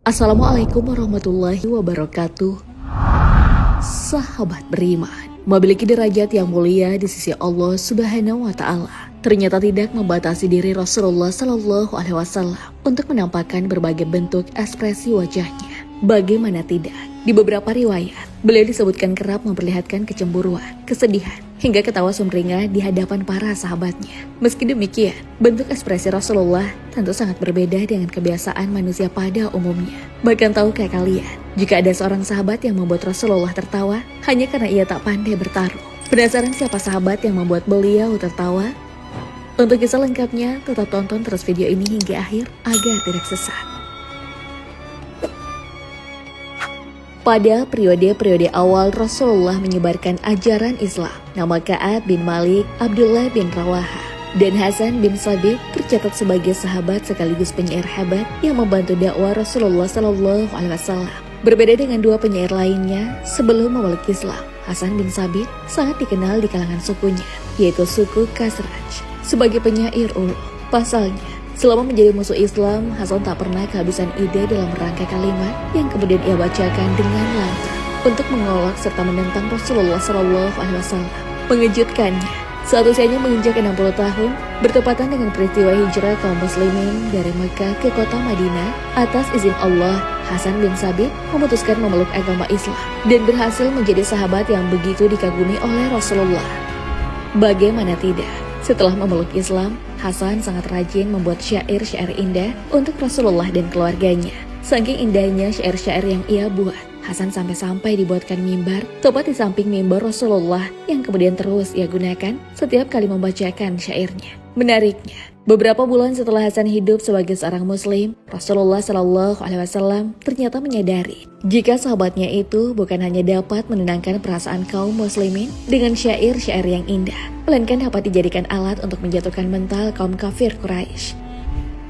Assalamualaikum warahmatullahi wabarakatuh. Sahabat beriman, memiliki derajat yang mulia di sisi Allah Subhanahu wa Ta'ala ternyata tidak membatasi diri Rasulullah Shallallahu Alaihi Wasallam untuk menampakkan berbagai bentuk ekspresi wajahnya. Bagaimana tidak? Di beberapa riwayat, beliau disebutkan kerap memperlihatkan kecemburuan, kesedihan, hingga ketawa sumringah di hadapan para sahabatnya. Meski demikian, bentuk ekspresi Rasulullah tentu sangat berbeda dengan kebiasaan manusia pada umumnya. Bahkan tahukah kalian, jika ada seorang sahabat yang membuat Rasulullah tertawa hanya karena ia tak pandai bertarung? Penasaran siapa sahabat yang membuat beliau tertawa? Untuk kisah lengkapnya, tetap tonton terus video ini hingga akhir agar tidak sesat. Pada periode-periode awal Rasulullah menyebarkan ajaran Islam, nama Ka'ab bin Malik, Abdullah bin Rawaha, dan Hasan bin Sabit tercatat sebagai sahabat sekaligus penyair hebat yang membantu dakwah Rasulullah Shallallahu Alaihi Wasallam. Berbeda dengan dua penyair lainnya, sebelum memeluk Islam, Hasan bin Sabit sangat dikenal di kalangan sukunya, yaitu suku Khazraj, sebagai penyair ulung. Pasalnya, selama menjadi musuh Islam, Hasan tak pernah kehabisan ide dalam rangkai kalimat yang kemudian ia bacakan dengan lantang untuk mengolok serta menentang Rasulullah Shallallahu Alaihi Wasallam. Mengejutkannya, saat usianya menginjak 60 tahun, bertepatan dengan peristiwa hijrah kaum muslimin dari Mekah ke kota Madinah, atas izin Allah, Hasan bin Sabit memutuskan memeluk agama Islam dan berhasil menjadi sahabat yang begitu dikagumi oleh Rasulullah. Bagaimana tidak? Setelah memeluk Islam, Hasan sangat rajin membuat syair-syair indah untuk Rasulullah dan keluarganya. Saking indahnya syair-syair yang ia buat, Hasan sampai-sampai dibuatkan mimbar tepat di samping mimbar Rasulullah yang kemudian terus ia gunakan setiap kali membacakan syairnya. Menariknya, beberapa bulan setelah Hasan hidup sebagai seorang muslim, Rasulullah Shallallahu Alaihi Wasallam ternyata menyadari jika sahabatnya itu bukan hanya dapat menenangkan perasaan kaum muslimin dengan syair-syair yang indah, melainkan dapat dijadikan alat untuk menjatuhkan mental kaum kafir Quraisy.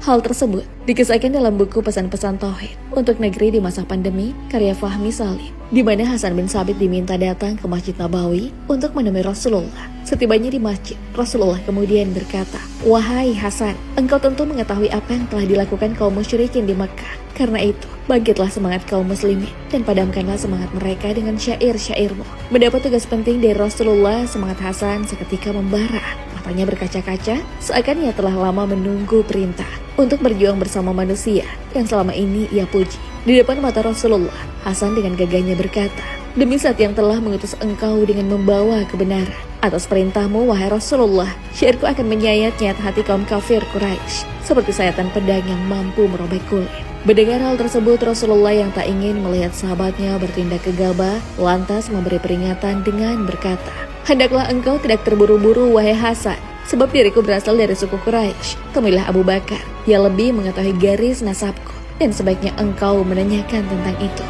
Hal tersebut dikisahkan dalam buku Pesan-Pesan Tauhid untuk Negeri di Masa Pandemi karya Fahmi Salim, di mana Hasan bin Sabit diminta datang ke Masjid Nabawi untuk menemui Rasulullah. Setibanya di masjid, Rasulullah kemudian berkata, "Wahai Hasan, engkau tentu mengetahui apa yang telah dilakukan kaum musyrikin di Mekah. Karena itu, bangkitlah semangat kaum muslimin dan padamkanlah semangat mereka dengan syair-syairmu." Mendapat tugas penting dari Rasulullah, semangat Hasan seketika membara. Matanya berkaca-kaca, seakan ia telah lama menunggu perintah untuk berjuang bersama manusia yang selama ini ia puji. Di depan mata Rasulullah, Hasan dengan gagahnya berkata, "Demi Zat yang telah mengutus engkau dengan membawa kebenaran, atas perintahmu wahai Rasulullah, syairku akan menyayat-nyayat hati kaum kafir Quraisy seperti sayatan pedang yang mampu merobek kulit." Mendengar hal tersebut, Rasulullah yang tak ingin melihat sahabatnya bertindak gegabah, lantas memberi peringatan dengan berkata, "Hendaklah engkau tidak terburu-buru wahai Hasan, sebab diriku berasal dari suku Quraisy. Temuilah Abu Bakar, yang lebih mengetahui garis nasabku, dan sebaiknya engkau menanyakan tentang itu."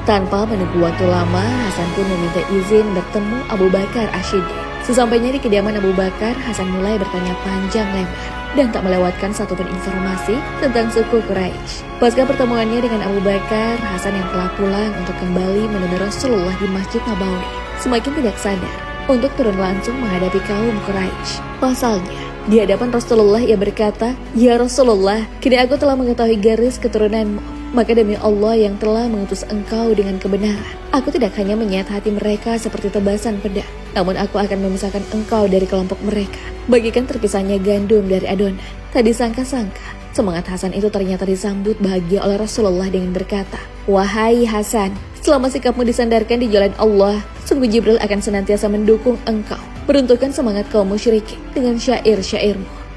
Tanpa menunggu waktu lama, Hasan pun meminta izin bertemu Abu Bakar Ash-Shiddiq. Sesampainya di kediaman Abu Bakar, Hasan mulai bertanya panjang lebar dan tak melewatkan satupun informasi tentang suku Quraisy. Pasca pertemuannya dengan Abu Bakar, Hasan yang telah pulang untuk kembali menemui Rasulullah di Masjid Nabawi semakin tidak sadar untuk turun langsung menghadapi kaum Quraisy. Pasalnya, di hadapan Rasulullah ia berkata, "Ya Rasulullah, kini aku telah mengetahui garis keturunanmu. Maka demi Allah yang telah mengutus engkau dengan kebenaran, aku tidak hanya menyayat hati mereka seperti tebasan pedang, namun aku akan memisahkan engkau dari kelompok mereka, bagikan terpisahnya gandum dari adonan." Tak disangka-sangka, semangat Hasan itu ternyata disambut bahagia oleh Rasulullah dengan berkata, "Wahai Hasan, selama sikapmu disandarkan di jalan Allah, sungguh Jibril akan senantiasa mendukung engkau, meruntuhkan semangat kaum musyrikin dengan syair-syairmu."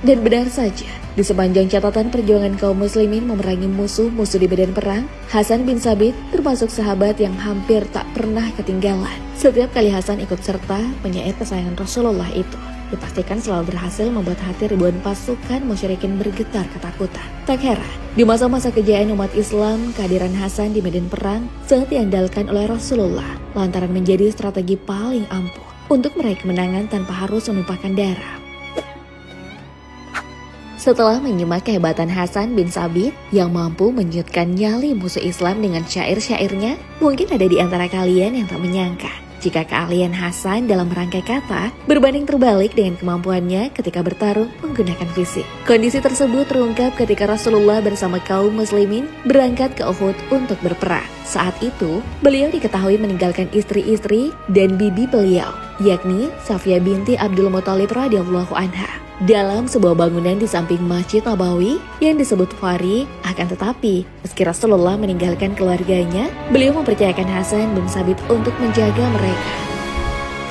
Dan benar saja, di sepanjang catatan perjuangan kaum muslimin memerangi musuh-musuh di medan perang, Hasan bin Sabit termasuk sahabat yang hampir tak pernah ketinggalan. Setiap kali Hasan ikut serta menyayat kesayangan Rasulullah itu, dipastikan selalu berhasil membuat hati ribuan pasukan musyrikin bergetar ketakutan. Tak heran, di masa-masa kejayaan umat Islam, kehadiran Hasan di medan perang sangat diandalkan oleh Rasulullah, lantaran menjadi strategi paling ampuh untuk meraih kemenangan tanpa harus menumpahkan darah. Setelah menyimak kehebatan Hasan bin Sabit yang mampu menyutkan nyali musuh Islam dengan syair-syairnya, mungkin ada di antara kalian yang tak menyangka jika keahlian Hasan dalam merangkai kata berbanding terbalik dengan kemampuannya ketika bertarung menggunakan fisik. Kondisi tersebut terungkap ketika Rasulullah bersama kaum muslimin berangkat ke Uhud untuk berperang. Saat itu, beliau diketahui meninggalkan istri-istri dan bibi beliau, yakni Safiyah binti Abdul Muthalib radhiyallahu anha, dalam sebuah bangunan di samping Masjid Nabawi yang disebut Fari. Akan tetapi, meski Rasulullah meninggalkan keluarganya, beliau mempercayakan Hasan bin Sabit untuk menjaga mereka.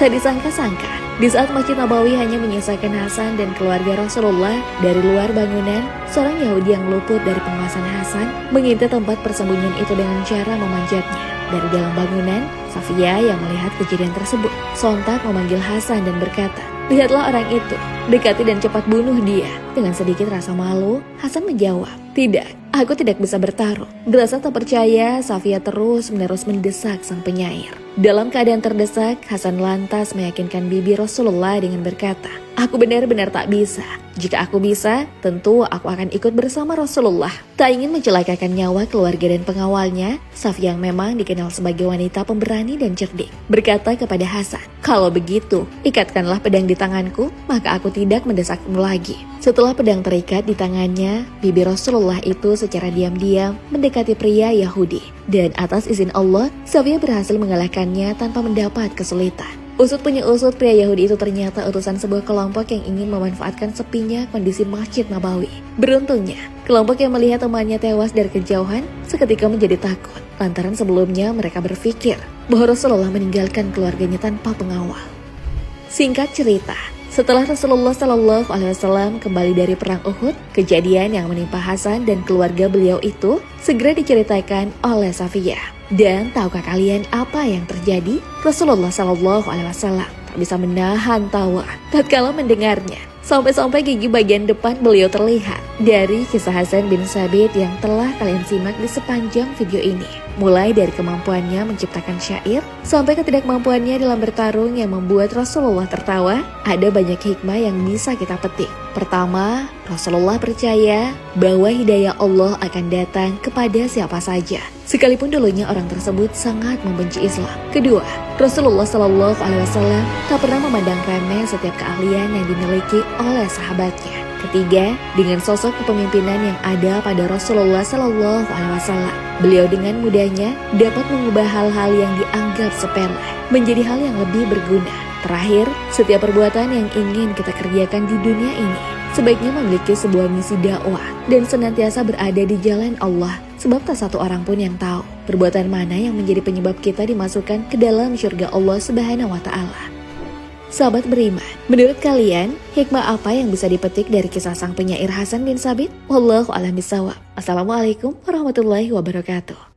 Tak disangka-sangka, di saat Masjid Nabawi hanya menyisakan Hasan dan keluarga Rasulullah, dari luar bangunan, seorang Yahudi yang luput dari pengawasan Hasan mengintai tempat persembunyian itu dengan cara memanjatnya. Dari dalam bangunan, Safiyah yang melihat kejadian tersebut sontak memanggil Hasan dan berkata, "Lihatlah orang itu, dekati dan cepat bunuh dia." Dengan sedikit rasa malu, Hasan menjawab, "Tidak, aku tidak bisa bertarung." Berasa tak percaya, Safiyah terus-menerus mendesak sang penyair. Dalam keadaan terdesak, Hasan lantas meyakinkan bibi Rasulullah dengan berkata, "Aku benar-benar tak bisa. Jika aku bisa, tentu aku akan ikut bersama Rasulullah." Tak ingin mencelakakan nyawa keluarga dan pengawalnya, Safiyah yang memang dikenal sebagai wanita pemberani dan cerdik, berkata kepada Hasan, "Kalau begitu, ikatkanlah pedang di tanganku, maka aku tidak mendesakmu lagi." Setelah pedang terikat di tangannya, bibi Rasulullah itu secara diam-diam mendekati pria Yahudi. Dan atas izin Allah, Safiyah berhasil mengalahkannya tanpa mendapat kesulitan. Usut punya usut, pria Yahudi itu ternyata utusan sebuah kelompok yang ingin memanfaatkan sepinya kondisi Masjid Nabawi. Beruntungnya, kelompok yang melihat temannya tewas dari kejauhan seketika menjadi takut, lantaran sebelumnya mereka berpikir bahwa Rasulullah meninggalkan keluarganya tanpa pengawal. Singkat cerita, setelah Rasulullah SAW kembali dari perang Uhud, kejadian yang menimpa Hasan dan keluarga beliau itu segera diceritakan oleh Safiyah. Dan tahukah kalian apa yang terjadi? Rasulullah SAW tak bisa menahan tawa tatkala mendengarnya. Sampai-sampai gigi bagian depan beliau terlihat dari kisah Hasan bin Sabit yang telah kalian simak di sepanjang video ini. Mulai dari kemampuannya menciptakan syair, sampai ketidakmampuannya dalam bertarung yang membuat Rasulullah tertawa, ada banyak hikmah yang bisa kita petik. Pertama, Rasulullah percaya bahwa hidayah Allah akan datang kepada siapa saja, sekalipun dulunya orang tersebut sangat membenci Islam. Kedua, Rasulullah SAW tak pernah memandang remeh setiap keahlian yang dimiliki oleh sahabatnya. Ketiga, dengan sosok kepemimpinan yang ada pada Rasulullah SAW, beliau dengan mudahnya dapat mengubah hal-hal yang dianggap sepele menjadi hal yang lebih berguna. Terakhir, setiap perbuatan yang ingin kita kerjakan di dunia ini sebaiknya memiliki sebuah misi dakwah dan senantiasa berada di jalan Allah, sebab tak satu orang pun yang tahu perbuatan mana yang menjadi penyebab kita dimasukkan ke dalam surga Allah Subhanahu wa Ta'ala. Sahabat beriman, menurut kalian, hikmah apa yang bisa dipetik dari kisah sang penyair Hasan bin Sabit? Wallahu a'lam bishawab. Assalamualaikum warahmatullahi wabarakatuh.